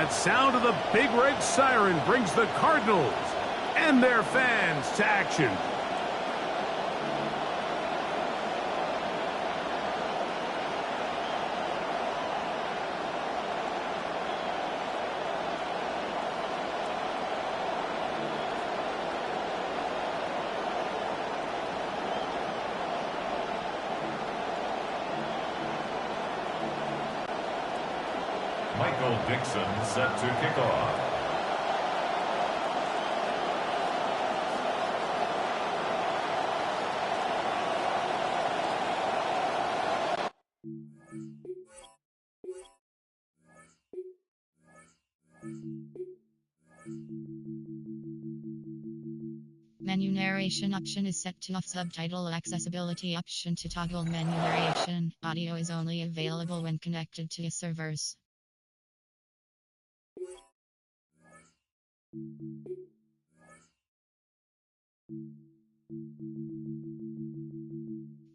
That sound of the big red siren brings the Cardinals and their fans to action. Michael Dixon set to kick off. Menu narration option is set to off. Subtitle accessibility option to toggle menu narration. Audio is only available when connected to your servers.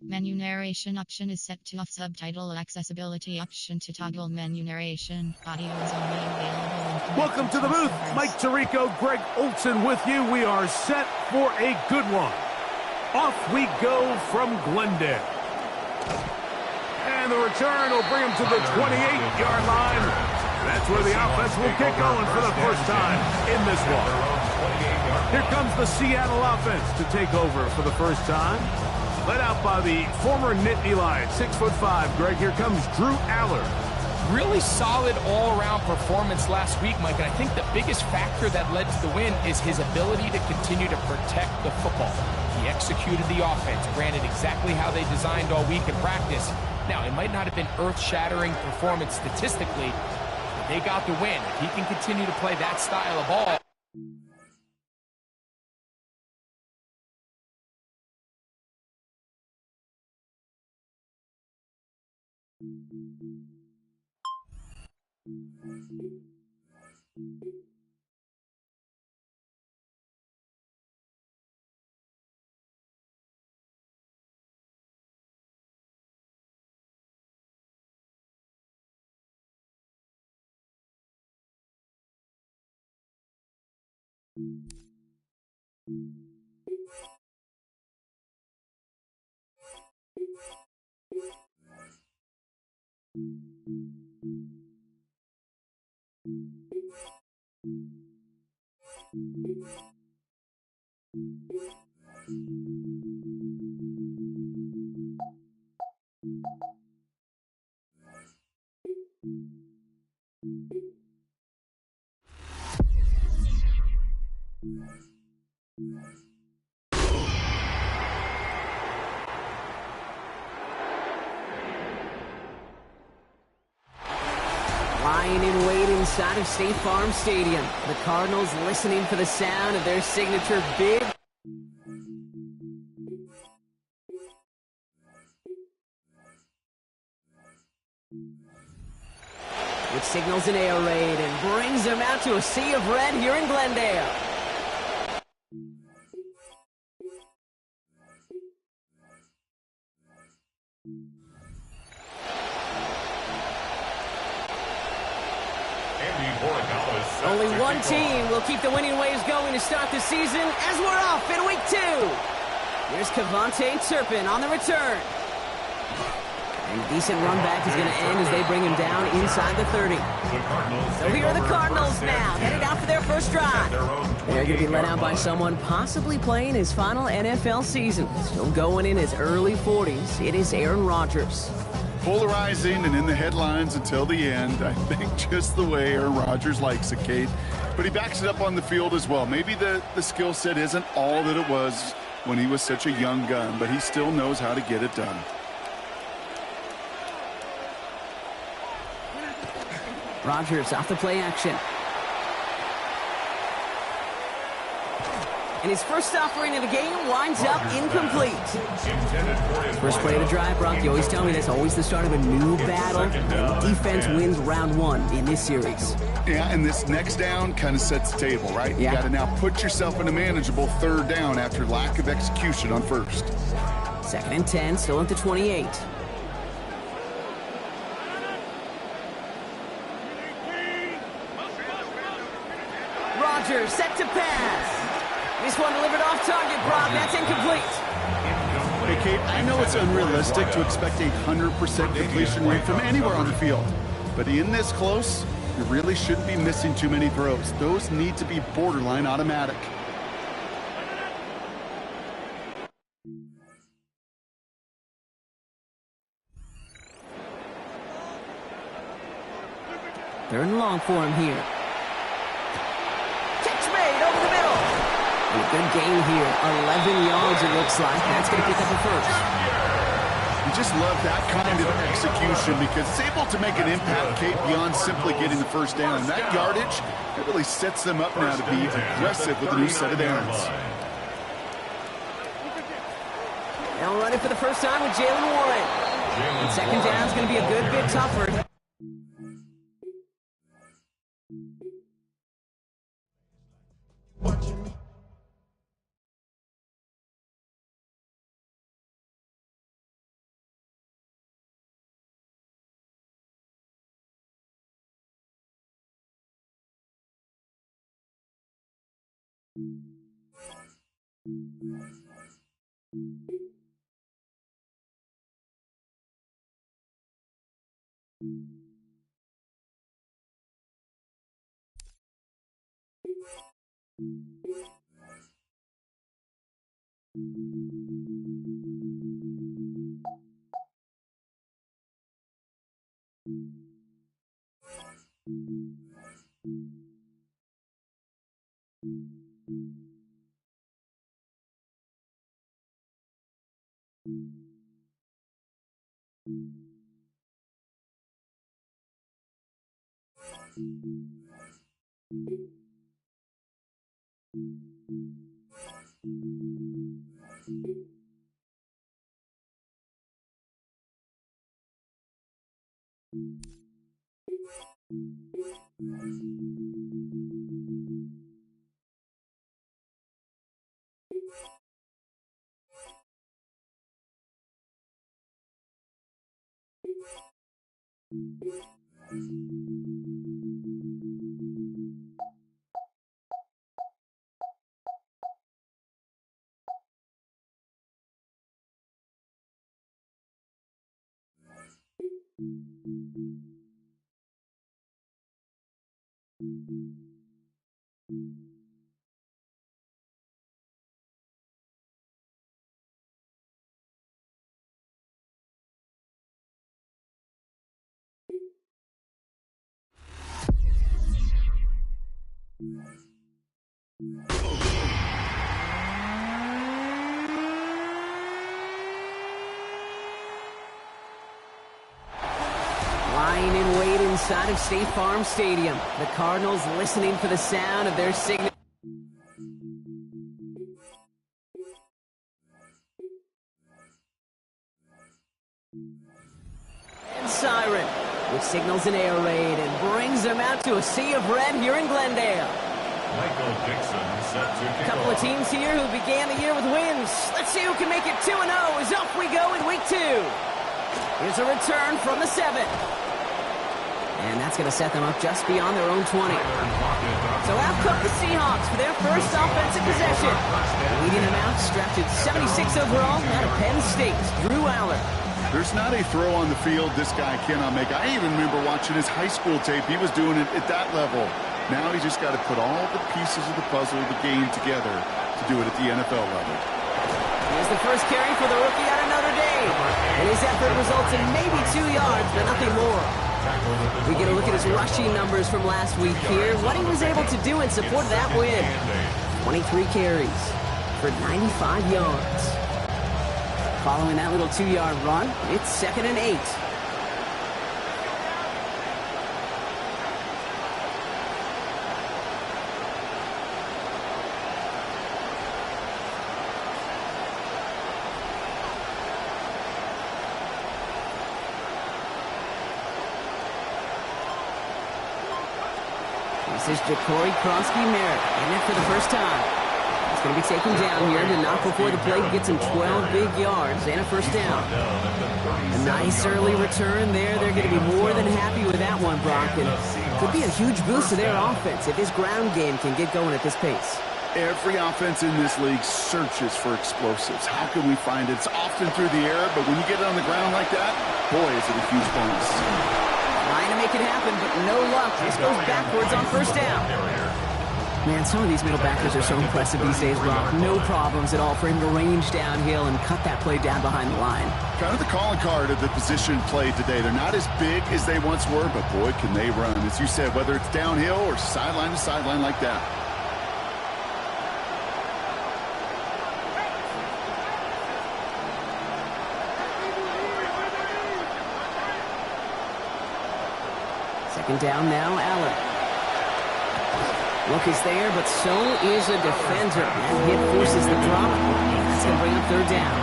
Menu narration option is set to off. Subtitle accessibility option to toggle menu narration. Audio is only available when connected. Welcome to the booth. Mike Tirico, Greg Olson with you. We are set for a good one. Off we go from Glendale. And the return will bring him to the 28-yard line. That's where the offense will get going for the first time in this one. Here comes the Seattle offense to take over for the first time. Led out by the former Nittany Lion, 6'5". Greg, here comes Drew Aller. Really solid all-around performance last week, Mike, and I think the biggest factor that led to the win is his ability to continue to protect the football. He executed the offense, ran it exactly how they designed all week in practice. Now, it might not have been earth-shattering performance statistically, but they got the win. If he can continue to play that style of ball, lying in wait inside of State Farm Stadium. The Cardinals listening for the sound of their signature big. Which signals an air raid and brings them out to a sea of red here in Glendale. Only one team will keep the winning waves going to start the season as we're off in week 2. Here's Kevontae Turpin on the return. And a decent run back is going to end as they bring him down inside the 30. So here are the Cardinals now, headed out for their first drive. They're going to be led out by someone possibly playing his final NFL season. Still going in his early 40s. It is Aaron Rodgers. Polarizing and in the headlines until the end. I think just the way Aaron Rodgers likes it, Kate. But he backs it up on the field as well. Maybe the skill set isn't all that it was when he was such a young gun, but he still knows how to get it done. Rodgers off the play action. And his first offering of the game winds up incomplete. First play of the drive, Brock. You always tell me that's always the start of a new battle. And defense wins round 1 in this series. Yeah, and this next down kind of sets the table, right? Yeah. You got to now put yourself in a manageable 3rd down after lack of execution on 1st. 2nd and 10, still at the 28. Rodgers set to pass. This one delivered off target, Brock. That's incomplete. Hey, Kate, I know it's unrealistic to expect a 100% completion rate from anywhere on the field. But in this close, you really shouldn't be missing too many throws. Those need to be borderline automatic. Third and long for him here. Catch made over the middle. And a good gain here. 11 yards it looks like. That's going to pick up a first. You just love that kind of execution because it's able to make an impact, Kate, beyond simply getting the first down. That yardage, it really sets them up now to be aggressive with a new set of downs. Now running for the first time with Jalen Warren. And second down is going to be a good bit tougher. Lying in wait inside of State Farm Stadium. The Cardinals listening for the sound of their signal. And siren, which signals an air raid and brings them out to a sea of red here in Glendale. Michael Dixon set to kick A couple of off. teams here who began the year with wins. Let's see who can make it 2-0 as off we go in week 2. Here's a return from the 7. And that's going to set them up just beyond their own 20. So out come the Seahawks for their first offensive possession. Leading them out, strapped at 76 overall out of Penn State's Drew Aller. There's not a throw on the field this guy cannot make. I even remember watching his high school tape. He was doing it at that level. Now he's just got to put all the pieces of the puzzle of the game together to do it at the NFL level. Here's the first carry for the rookie out of Notre Dame. And his effort results in maybe 2 yards, but nothing more. We get a look at his rushing numbers from last week here. What he was able to do in support of that win. 23 carries for 95 yards. Following that little 2-yard run, it's 2nd and 8. This is Ja'Cory Kronsky-Merritt in it for the first time. It's going to be taken down here to knock before the play, gets him 12 big yards and a first down. A nice early return there. They're going to be more than happy with that one, Brock. And could be a huge boost to their offense if this ground game can get going at this pace. Every offense in this league searches for explosives. How can we find it? It's often through the air, but when you get it on the ground like that, boy, is it a huge bonus. Trying to make it happen, but no luck. This goes backwards on first down. Man, some of these middle backers are so impressive these days, Brock. No problems at all for him to range downhill and cut that play down behind the line. Kind of the calling card of the position played today. They're not as big as they once were, but boy, can they run. As you said, whether it's downhill or sideline to sideline like that. Second down now, Allen. Look is there, but so is a defender. And hit forces the drop. That's going to bring up third down.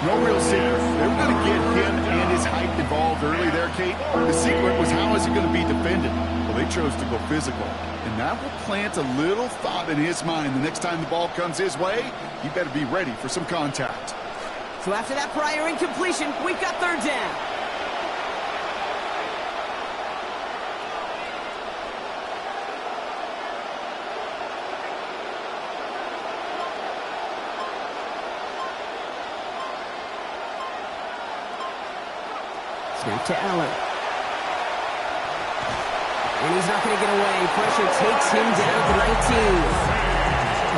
No real secret. They were going to get him and his height involved early there, Kate. The secret was how is he going to be defended? Well, they chose to go physical. And that will plant a little thought in his mind. The next time the ball comes his way, he better be ready for some contact. So after that prior incompletion, we've got third down. Snap to Allen. And he's not going to get away. Pressure takes him down at the 19.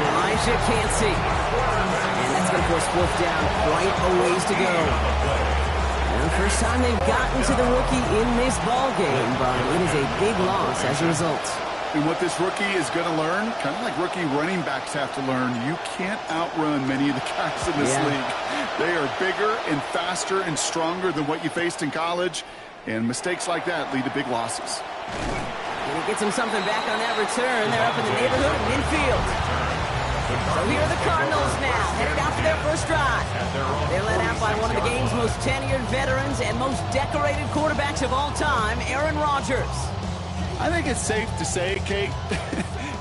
Elijah can't see. And that's going to force fourth down. Quite a ways to go. And the first time they've gotten to the rookie in this ball game, but it is a big loss as a result. And what this rookie is going to learn, kind of like rookie running backs have to learn, you can't outrun many of the guys in this league. They are bigger and faster and stronger than what you faced in college, and mistakes like that lead to big losses. And he gets him something back on that return. They're up in the neighborhood of midfield. So here are the Cardinals now, headed out for their first drive. They're led out by one of the game's most tenured veterans and most decorated quarterbacks of all time, Aaron Rodgers. I think it's safe to say, Kate,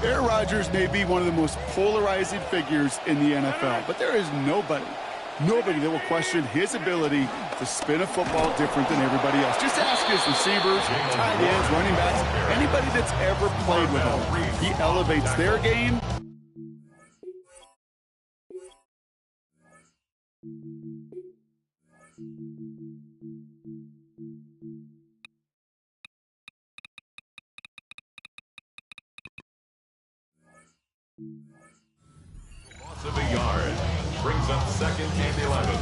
Aaron Rodgers may be one of the most polarizing figures in the NFL, but there is nobody that will question his ability to spin a football different than everybody else. Just ask his receivers, tight ends, running backs, anybody that's ever played with him. He elevates their game. Loss of a yard brings up second and 11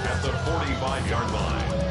at the 45-yard line.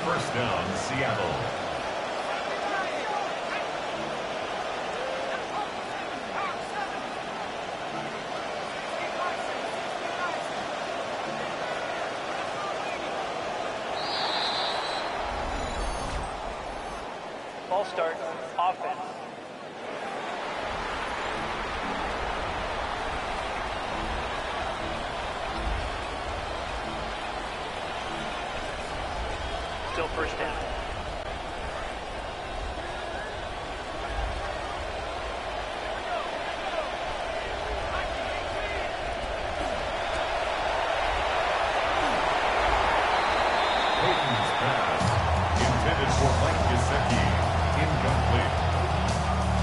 First down, Seattle. Ball start, offense. Still first down. Peyton's pass, intended for Mike Gesicki, incomplete.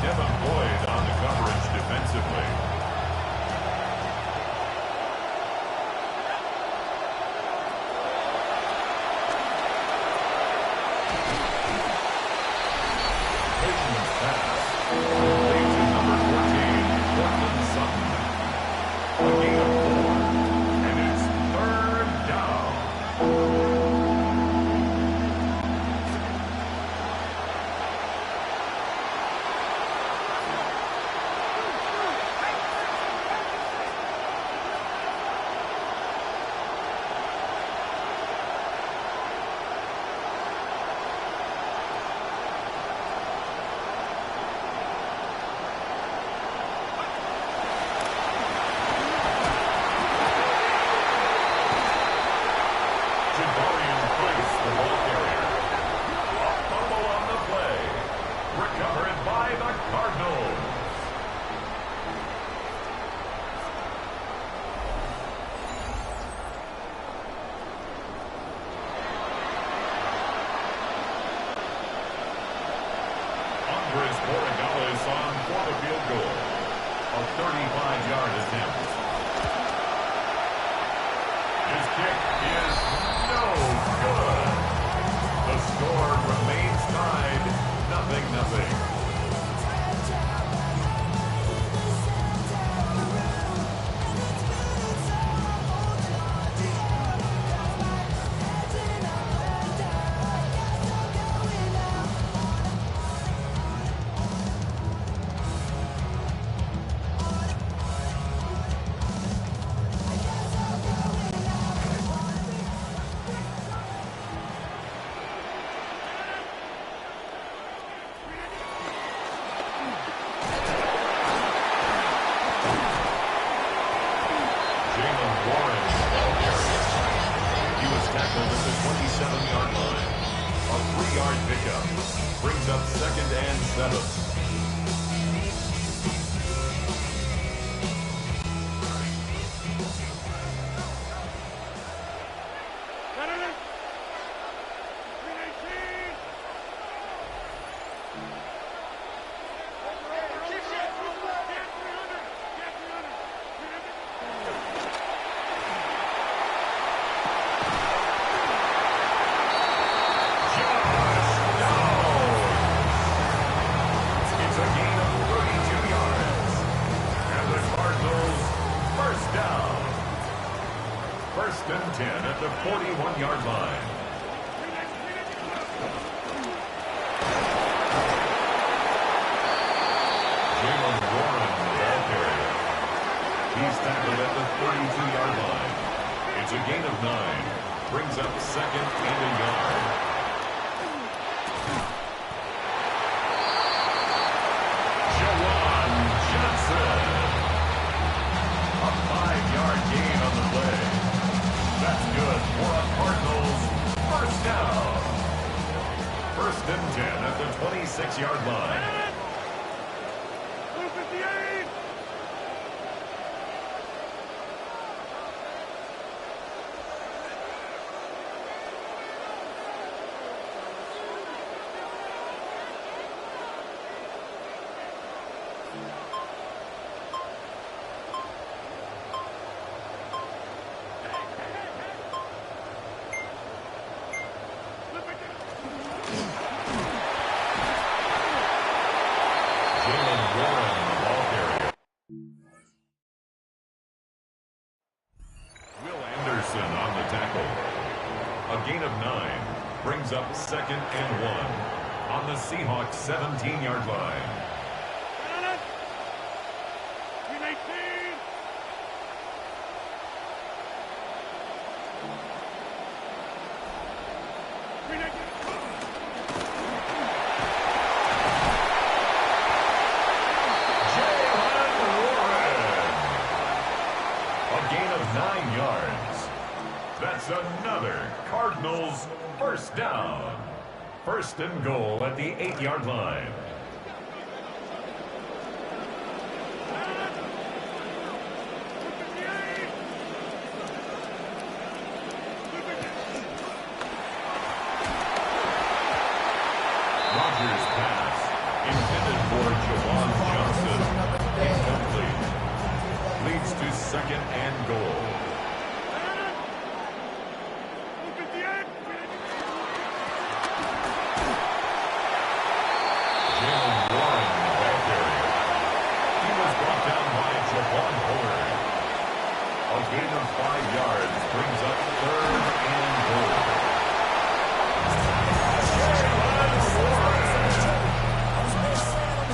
Devin Boyd on the coverage defensively. Peyton's pass, complete to number 14, Cortland Sutton. A gain of 4, and it's third down. On for the field goal. A 35-yard attempt. His kick is no good. The score remains tied, 0-0. Tackled at the 27-yard line. A 3-yard pickup brings up 2nd and 7. First and 10 at the 41-yard line. Jalen Warren, the ball carrier. He's tackled at the 32-yard line. It's a gain of 9. Brings up 2nd and a yard. Jawan Johnson. A 5-yard gain on the play. That's good for a Cardinals first down. First and 10 at the 26-yard line. brings up 2nd and 1 on the Seahawks 17-yard line. Another Cardinals first down. 1st and goal at the 8-yard line. Rodgers' pass intended for Jawan Johnson. Incomplete. Leads to 2nd and goal. A gain of 5 yards brings up 3rd and goal.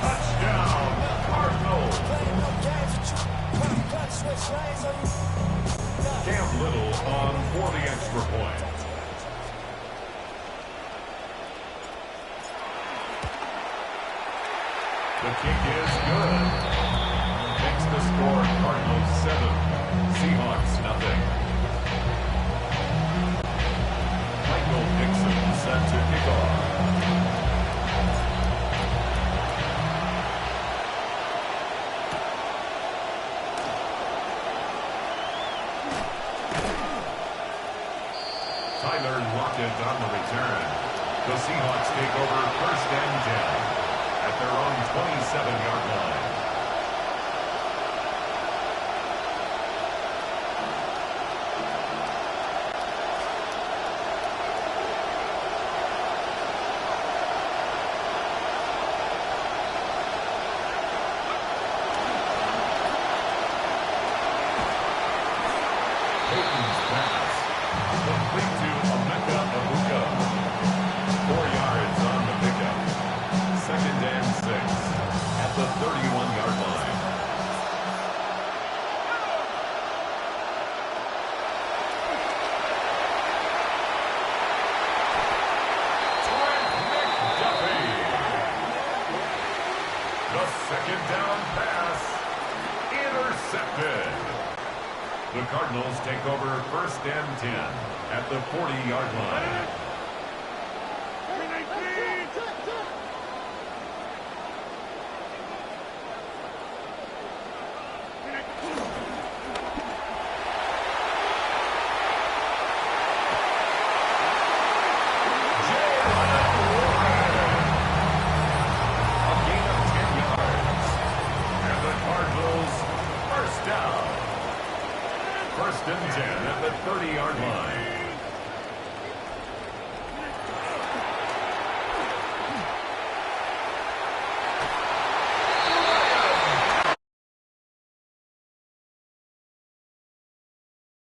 Touchdown, Cardinals. Cam Little on for the extra point. The kick is good. Makes the score Cardinals 7. Seahawks nothing. Michael Dixon set to kick off. Tyler Lockett on the return. The Seahawks take over 1st and 10 at their own 27-yard line. The Cardinals take over 1st and 10 at the 40-yard line. First and 10 at the 30-yard line.